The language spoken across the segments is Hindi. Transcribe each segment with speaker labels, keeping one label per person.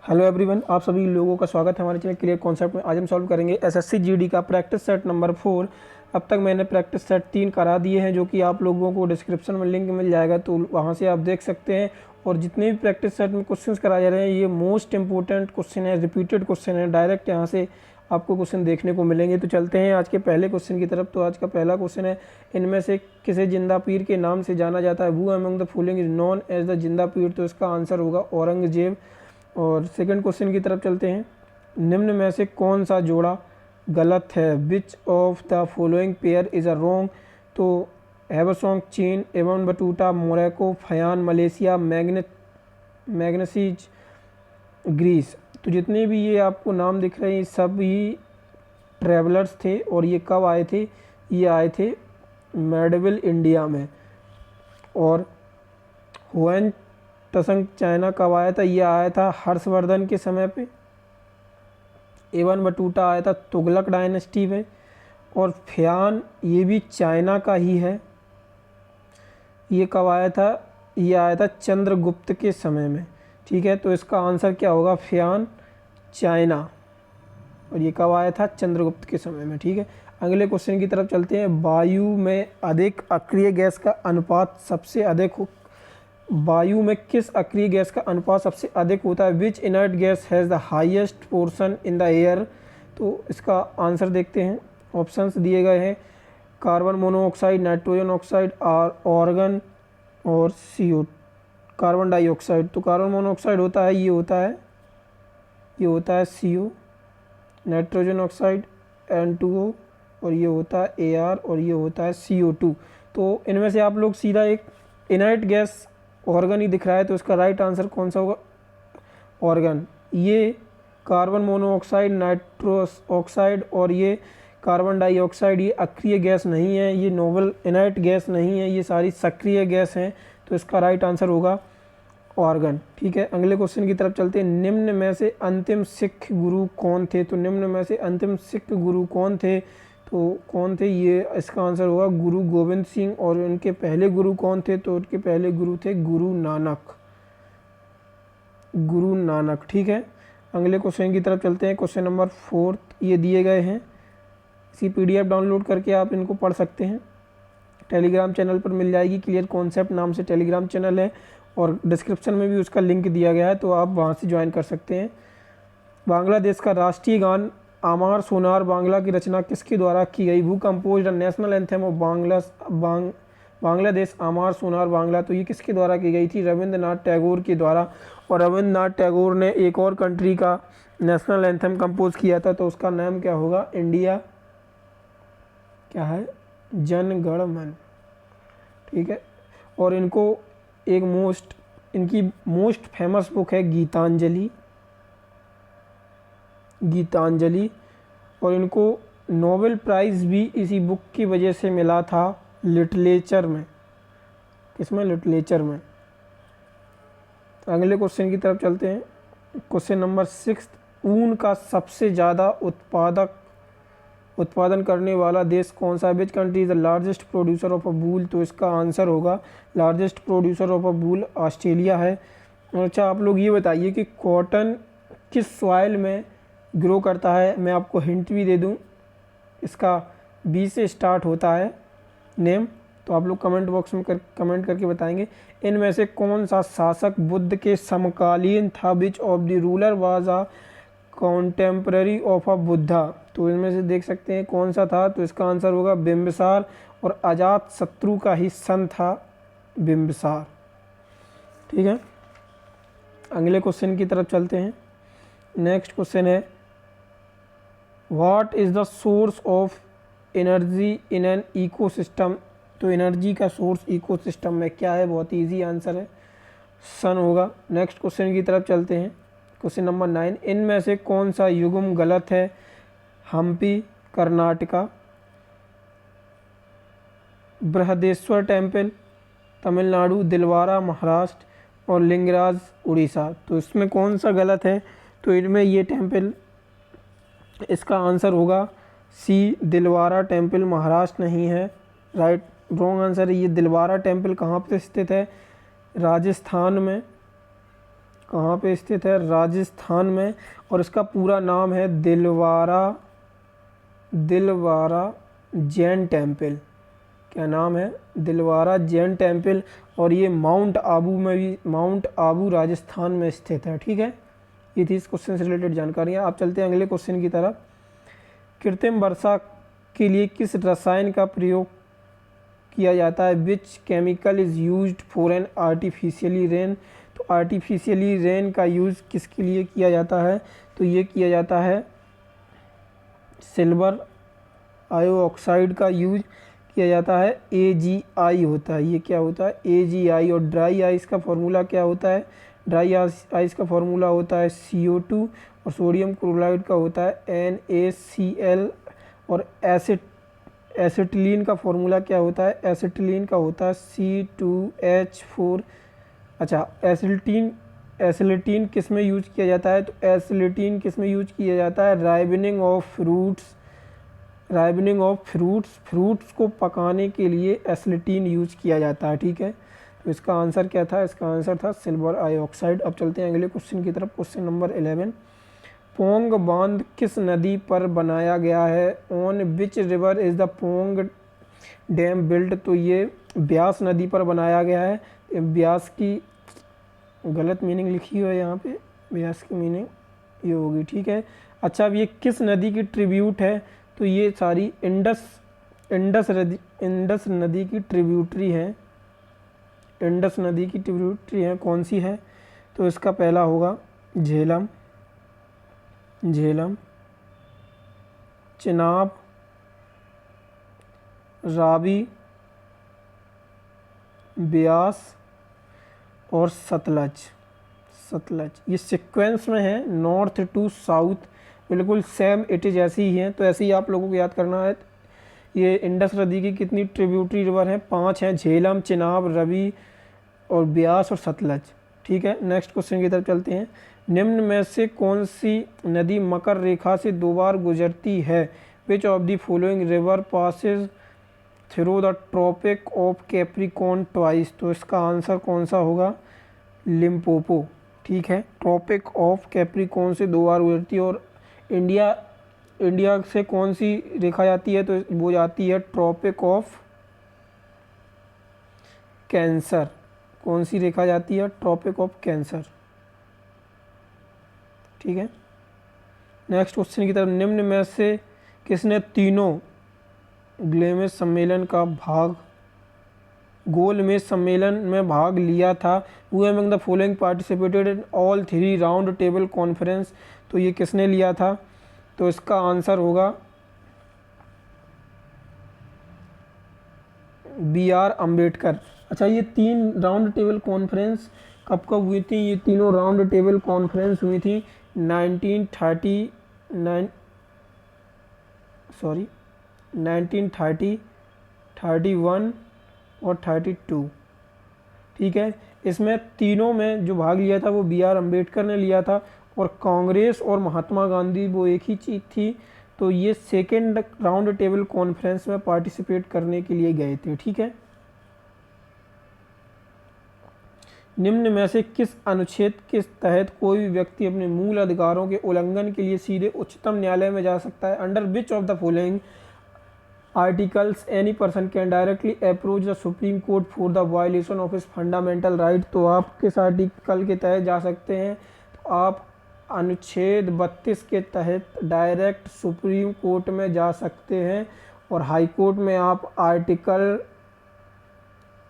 Speaker 1: हेलो एवरीवन, आप सभी लोगों का स्वागत है हमारे चैनल क्लियर कॉन्सेप्ट में। आज हम सॉल्व करेंगे एसएससी जीडी का प्रैक्टिस सेट नंबर 4। अब तक मैंने प्रैक्टिस सेट 3 करा दिए हैं, जो कि आप लोगों को डिस्क्रिप्शन में लिंक मिल जाएगा, तो वहां से आप देख सकते हैं। और जितने भी प्रैक्टिस सेट में क्वेश्चंस कराए जा रहे हैं, ये मोस्ट इंपॉर्टेंट क्वेश्चन है, रिपीटेड क्वेश्चन है। डायरेक्ट यहाँ से आपको क्वेश्चन देखने को मिलेंगे। तो चलते हैं आज के पहले क्वेश्चन की तरफ। तो आज का पहला क्वेश्चन है, इनमें से किसे जिंदा पीर के नाम से जाना जाता है? Who among the following is known as the Zinda Pir? तो इसका आंसर होगा औरंगजेब। और सेकंड क्वेश्चन की तरफ चलते हैं, निम्न में से कौन सा जोड़ा गलत है? Which of the following pair is a wrong? तो हैवसोंग चीन, Avon बटूटा Morocco, Phyan Malaysia, मैग्नेसीज Greece. तो जितने भी ये आपको नाम दिख रहे हैं, सब ही ट्रैवलर्स थे। और ये कब आए थे? ये आए थे मेडिवल इंडिया में। और हुएन त्संग चाइना कब आया था? ये आया था हर्षवर्धन के समय पे। एवन बटूटा आया था तुगलक डायनेस्टी में। और फ्यान ये भी चाइना का ही है। ये कब आया था? ये आया था चंद्रगुप्त के समय में। ठीक है, तो इसका आंसर क्या होगा? Fan China. और ये कब आया था? चंद्रगुप्त के समय में। ठीक है, अगले क्वेश्चन की तरफ चलते हैं। वायु में अधिक अक्रिय गैस का अनुपात सबसे अधिक वायु में किस अक्रिय गैस का अनुपात सबसे अधिक होता है? Which inert gas has the highest portion in the air? तो इसका आंसर देखते हैं। ऑप्शंस दिए गए हैं, carbon monoxide, nitrogen oxide, argon और CO, कार्बन डाइऑक्साइड। तो कार्बन मोनोऑक्साइड होता है, ये होता है CO, नाइट्रोजन ऑक्साइड N2O, और ये होता है AR, और ये होता है CO2। तो इनमें से आप लोग सीधा एक इनर्ट गैस ऑर्गन ही दिख रहा है, तो इसका राइट आंसर कौन सा होगा? ऑर्गन। ये कार्बन मोनोऑक्साइड, नाइट्रोस ऑक्साइड और ये कार्बन डाइऑक्साइड, ये अक्रिय गैस नहीं है, ये नोबल इनर्ट गैस नहीं है, ये सारी सक्रिय गैस हैं। तो इसका राइट आंसर होगा ऑर्गन। ठीक है, अगले क्वेश्चन की तरफ चलते हैं। निम्न में से अंतिम सिख गुरु कौन थे? तो निम्न में से अंतिम सिख गुरु कौन थे? तो कौन थे? ये इसका आंसर होगा गुरु गोविंद सिंह। और उनके पहले गुरु कौन थे? तो उनके पहले गुरु थे गुरु नानक। ठीक है, अगले क्वेश्चन की तरफ चलते हैं। क्वेश्चन नंबर 4 ये दिए गए हैं, इसी PDF डाउनलोड करके आप इनको पढ़ सकते हैं। टेलीग्राम चैनल पर मिल जाएगी, क्लियर कॉन्सेप्ट नाम से टेलीग्राम चैनल है, और डिस्क्रिप्शन में भी उसका लिंक दिया गया है, तो आप वहाँ से ज्वाइन कर सकते हैं। बांग्लादेश का राष्ट्रीय गान आमार सोनार बांग्ला की रचना किसके द्वारा की गई? Who composed the national anthem of Bangladesh आमार सोनार बांग्ला? तो ये किसके द्वारा की गई थी? रविंद्रनाथ टैगोर के द्वारा। और रविंद्रनाथ टैगोर ने एक और कंट्री का नेशनल एंथम कंपोज किया था, तो उसका नाम क्या होगा? इंडिया क्या है? जन गण मन। ठीक है, और इनको इनकी मोस्ट फेमस बुक है गीतांजलि। और इनको नोबेल प्राइज़ भी इसी बुक की वजह से मिला था, लिटरेचर में। किसमें? लिटरेचर में। अगले क्वेश्चन की तरफ चलते हैं। क्वेश्चन नंबर 6, ऊन का सबसे ज़्यादा उत्पादन करने वाला देश कौन सा है? Which country is the largest producer of a wool? तो इसका आंसर होगा largest producer of a wool Australia है। अच्छा, आप लोग ये बताइए कि कॉटन किस सॉइल में ग्रो करता है? मैं आपको हिंट भी दे दूं, इसका B से स्टार्ट होता है नेम, तो आप लोग कमेंट बॉक्स में कमेंट करके बताएंगे। इनमें से कौन सा शासक बुद्ध के समकालीन था? विच of the ruler was a contemporary of a Buddha? तो इनमें से देख सकते हैं कौन सा था, तो इसका आंसर होगा बिंबिसार। और अजात शत्रु का ही सन था बिंबिसार। ठीक है, अगले क्वेश्चन की तरफ चलते हैं। नेक्स्ट क्वेश्चन है, what is the source of energy in an ecosystem? तो एनर्जी का सोर्स इकोसिस्टम में क्या है? बहुत ईजी आंसर है, सन होगा। नेक्स्ट क्वेश्चन की तरफ चलते हैं। क्वेश्चन नंबर 9, इनमें से कौन सा युग्म गलत है? हम्पी कर्नाटका, बृहदेश्वर टेम्पल तमिलनाडु, दिलवारा महाराष्ट्र और लिंगराज उड़ीसा। तो इसमें कौन सा गलत है? तो इनमें ये टेम्पल, इसका आंसर होगा C, दिलवारा टेम्पल महाराष्ट्र नहीं है, रॉन्ग आंसर है। ये दिलवारा टेम्पल कहाँ पर स्थित है? राजस्थान में। कहाँ पे स्थित है? राजस्थान में। और इसका पूरा नाम है दिलवारा जैन टेम्पल। क्या नाम है? दिलवारा जैन टेम्पल। और ये माउंट आबू राजस्थान में स्थित है। ठीक है, ये थी इस क्वेश्चन से रिलेटेड जानकारियाँ। आप चलते हैं अगले क्वेश्चन की तरफ। कृत्रिम वर्षा के लिए किस रसायन का प्रयोग किया जाता है? Which chemical is used for an artificially rain. तो आर्टिफिशियली रेन का यूज़ किसके लिए किया जाता है? तो ये किया जाता है सिल्वर आयोऑक्साइड का यूज किया जाता है। AgI होता है, ये क्या होता है? AgI। और ड्राई आइस का फॉर्मूला क्या होता है? ड्राई आइस का फॉर्मूला होता है CO2। और सोडियम क्लोराइड का होता है NaCl। और एसिटिलीन का फॉर्मूला क्या होता है? एसिटिलीन का होता है C2H4। अच्छा, एसिलिटीन किस में यूज किया जाता है? तो एसिलिटीन किस में यूज किया जाता है? राइबनिंग ऑफ फ्रूट्स को पकाने के लिए एसिलिटीन यूज किया जाता है। ठीक है, तो इसका आंसर क्या था? इसका आंसर था सिल्वर आयोऑक्साइड। अब चलते हैं अगले क्वेश्चन की तरफ। Question number 11। पोंग बांध किस नदी पर बनाया गया है? On which river is the Pong dam built. तो ये ब्यास नदी पर बनाया गया है। ब्यास की गलत मीनिंग लिखी हुई है यहाँ पे, ब्यास की मीनिंग ये होगी। ठीक है, अच्छा, अब ये किस नदी की ट्रिब्यूट है? तो ये सारी इंडस नदी की ट्रिब्यूटरी हैं। इंडस नदी की ट्रिब्यूटरी हैं, कौन सी है? तो इसका पहला होगा झेलम, चिनाब, रावी, ब्यास और सतलज। ये सीक्वेंस में है, नॉर्थ टू साउथ, बिल्कुल सेम इट इज़ ऐसी ही हैं। तो ऐसे ही आप लोगों को याद करना है। ये इंडस नदी की कितनी ट्रिब्यूटरी रिवर हैं? 5 हैं, झेलम, चिनाब, रवि और ब्यास और सतलज। ठीक है, नेक्स्ट क्वेश्चन की तरफ चलते हैं। निम्न में से कौन सी नदी मकर रेखा से 2 बार गुजरती है? Which of the following river passes through the Tropic of Capricorn twice. तो इसका आंसर कौन सा होगा? लिम्पोपो। ठीक है, ट्रॉपिक ऑफ कैप्रिकॉर्न से 2 बार गुजरती है। और इंडिया से कौन सी रेखा जाती है? तो वो जाती है ट्रॉपिक ऑफ कैंसर। कौन सी रेखा जाती है? Tropic of Cancer. ठीक है, नेक्स्ट क्वेश्चन की तरफ। निम्न में से किसने तीनों गोलमेज सम्मेलन में भाग लिया था? Who among the following participated in all 3 round table conference. तो ये किसने लिया था? तो इसका आंसर होगा BR अम्बेडकर। अच्छा, ये 3 राउंड टेबल कॉन्फ्रेंस कब हुई थी? ये तीनों राउंड टेबल कॉन्फ्रेंस हुई थी 1930, 31 और 32। ठीक है, इसमें तीनों में जो भाग लिया था वो BR अम्बेडकर ने लिया था। और कांग्रेस और महात्मा गांधी वो एक ही चीज़ थी। तो ये सेकेंड राउंड टेबल कॉन्फ्रेंस में पार्टिसिपेट करने के लिए गए थे। ठीक है, निम्न में से किस अनुच्छेद के तहत कोई भी व्यक्ति अपने मूल अधिकारों के उल्लंघन के लिए सीधे उच्चतम न्यायालय में जा सकता है? Under which of the following articles any person can directly approach the supreme court for the violation of his fundamental right. तो आप किस आर्टिकल के तहत जा सकते हैं? तो आप अनुच्छेद 32 के तहत डायरेक्ट सुप्रीम कोर्ट में जा सकते हैं। और हाई कोर्ट में आप आर्टिकल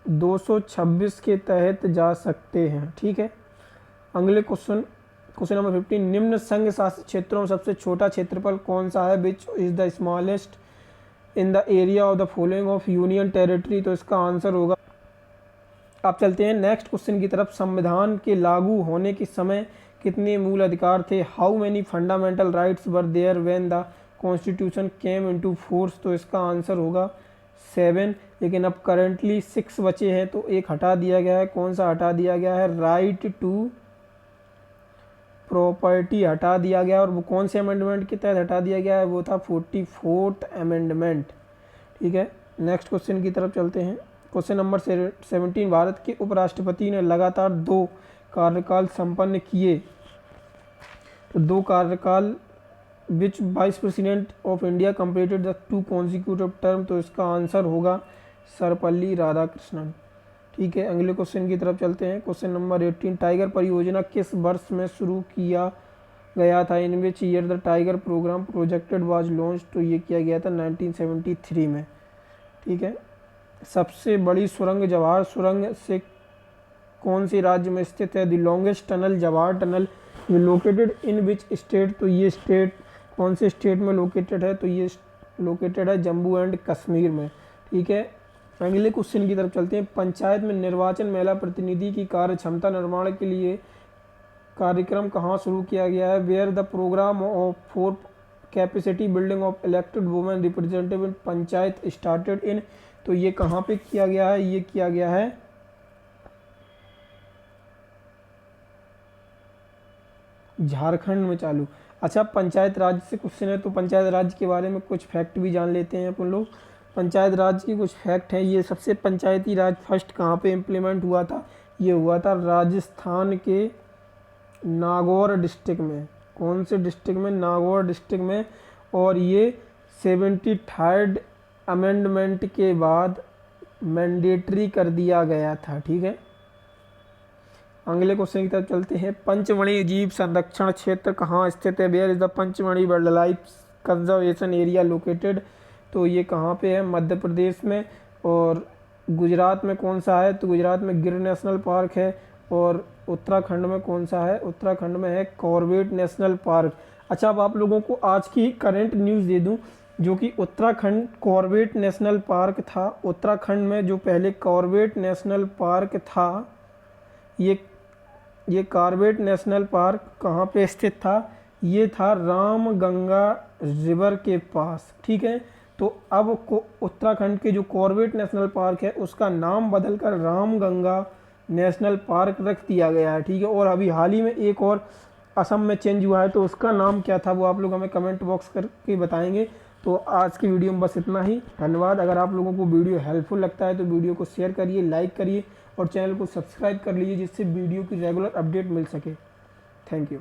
Speaker 1: 226 के तहत जा सकते हैं। ठीक है, अगले क्वेश्चन नंबर 15। निम्न संघ शासित क्षेत्रों में सबसे छोटा क्षेत्रफल कौन सा है? Which is the smallest in the area of the following of union territory. तो इसका आंसर होगा, आप चलते हैं नेक्स्ट क्वेश्चन की तरफ। संविधान के लागू होने के समय कितने मूल अधिकार थे? How many fundamental rights were there when the constitution came into force. तो इसका आंसर होगा 7। लेकिन अब करंटली 6 बचे हैं, तो एक हटा दिया गया है। कौन सा हटा दिया गया है? राइट टू प्रॉपर्टी हटा दिया गया। और वो कौन से अमेंडमेंट के तहत हटा दिया गया है? वो था 44th अमेंडमेंट। ठीक है, नेक्स्ट क्वेश्चन की तरफ चलते हैं। Question number 17। भारत के उपराष्ट्रपति ने लगातार 2 कार्यकाल संपन्न किए? तो 2 कार्यकाल। Which vice president of India completed the 2 consecutive term? तो इसका आंसर होगा सर्वपल्ली राधाकृष्णन। ठीक है, अगले क्वेश्चन की तरफ चलते हैं। क्वेश्चन नंबर 18, टाइगर परियोजना किस वर्ष में शुरू किया गया था? In which year the tiger programme projected was launch? तो ये किया गया था 1973 में। ठीक है, सबसे बड़ी सुरंग जवाहर सुरंग से कौन से राज्य में स्थित है? The longest tunnel Jawahar tunnel located in which state? तो ये स्टेट कौन से स्टेट में लोकेटेड है? तो ये लोकेटेड है जम्मू एंड कश्मीर में। ठीक है, अगले क्वेश्चन की तरफ चलते हैं। पंचायत में निर्वाचन महिला प्रतिनिधि की कार्य क्षमता निर्माण के लिए कार्यक्रम कहाँ शुरू किया गया है? Where the programme of for capacity building of elected women representative in panchayat started in? तो ये कहाँ पे किया गया है? ये किया गया है झारखंड में चालू। अच्छा, पंचायत राज से क्वेश्चन है तो पंचायत राज के बारे में कुछ फैक्ट भी जान लेते हैं अपन लोग। पंचायत राज की कुछ फैक्ट हैं। ये सबसे पंचायती राज फर्स्ट कहाँ पे इम्प्लीमेंट हुआ था? ये हुआ था राजस्थान के नागौर डिस्ट्रिक्ट में। कौन से डिस्ट्रिक्ट में? नागौर डिस्ट्रिक्ट में। और ये 73rd अमेंडमेंट के बाद मैंडेटरी कर दिया गया था। ठीक है, अगले क्वेश्चन की तरफ चलते हैं। पंचमढ़ी जीव संरक्षण क्षेत्र कहाँ स्थित है? Where is the Pachmarhi wildlife conservation area located? तो ये कहाँ पे है? मध्य प्रदेश में। और गुजरात में कौन सा है? तो गुजरात में गिर नेशनल पार्क है। और उत्तराखंड में कौन सा है? उत्तराखंड में है कॉर्बेट नेशनल पार्क। अच्छा, अब आप लोगों को आज की करंट न्यूज़ दे दूं, जो कि उत्तराखंड कॉर्बेट नेशनल पार्क था। उत्तराखंड में जो पहले कॉर्बेट नेशनल पार्क था, ये कॉर्बेट नेशनल पार्क कहाँ पे स्थित था? ये था रामगंगा रिवर के पास। ठीक है, तो अब उत्तराखंड के जो कॉर्बेट नेशनल पार्क है उसका नाम बदलकर रामगंगा नेशनल पार्क रख दिया गया है। ठीक है, और अभी हाल ही में एक और असम में चेंज हुआ है, तो उसका नाम क्या था वो आप लोग हमें कमेंट बॉक्स करके बताएंगे। तो आज की वीडियो में बस इतना ही। धन्यवाद। अगर आप लोगों को वीडियो हेल्पफुल लगता है तो वीडियो को शेयर करिए, लाइक करिए और चैनल को सब्सक्राइब कर लीजिए, जिससे वीडियो की रेगुलर अपडेट मिल सके। Thank you.